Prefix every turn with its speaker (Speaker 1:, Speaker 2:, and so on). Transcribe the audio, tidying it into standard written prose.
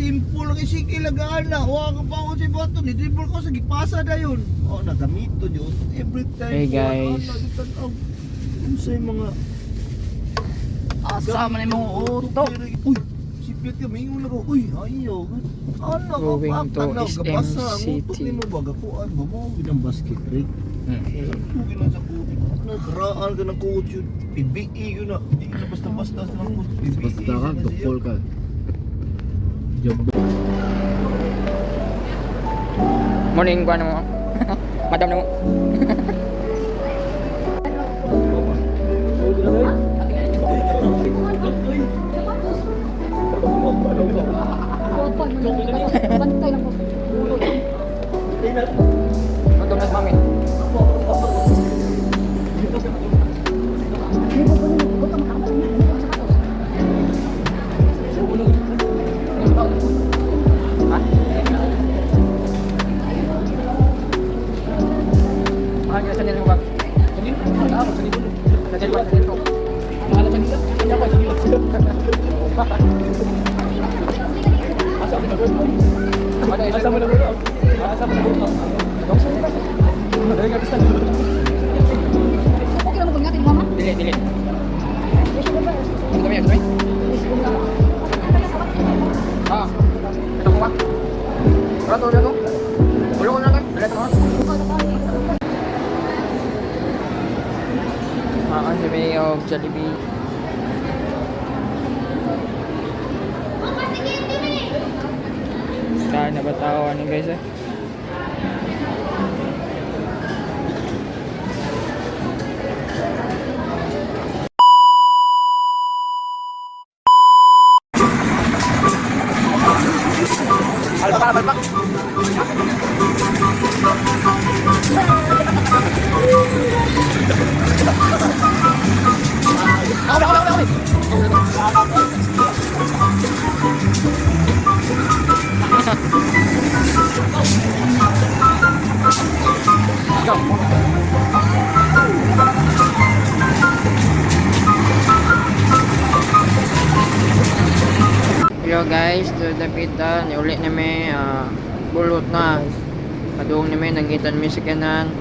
Speaker 1: simple lang si kilagaan na. Wa ka pa ako si bato ni dribble ko sa gipasa na yun. Oh, nagamito yun. Every time.
Speaker 2: Hey guys.
Speaker 1: Unsay mga
Speaker 2: Asa man yung mga utok.
Speaker 1: Uy, sipit ka mingon ako. Uy, ayaw. Ano ka
Speaker 2: Going
Speaker 1: pa?
Speaker 2: to
Speaker 1: Gabasa. Ang
Speaker 2: SM
Speaker 1: utok
Speaker 2: City.
Speaker 1: ni mo ba? Gapuan ba mo? Ginang basket rig. Tugin lang sa kuto. Nagraan ka ng coach yun. PBE yun na. Hindi ka basta-basta sa mga coach. PBE.
Speaker 3: Basta ka, tukol ka. Job.
Speaker 2: Morning ko ano mo. Madam na mo.
Speaker 4: Bantay lang po.
Speaker 2: Untung na mami. Ah, kita sendiri bukan. Sendiri? Ah, sendiri. Sendiri buat sendiri. Ada sendiri? Siapa sendiri? Asam mana dulu? Asam mana dulu? Dong sini pas. Dari enggak bisa dulu.
Speaker 4: Oke, kamu ingat ini mama?
Speaker 2: Delete.
Speaker 4: Yes, sudah, Pak.
Speaker 2: Itu ya, sudah. Ah. Ito mo ba? Wala to, dito. Ulo ko na to. Delete mo. Si May of Jollibee. Kaya na ba tao ano guys eh? Balpak. Go. Hello guys, to the pita, niuli na may bulot na. Kadung na may nangitan may sikanan.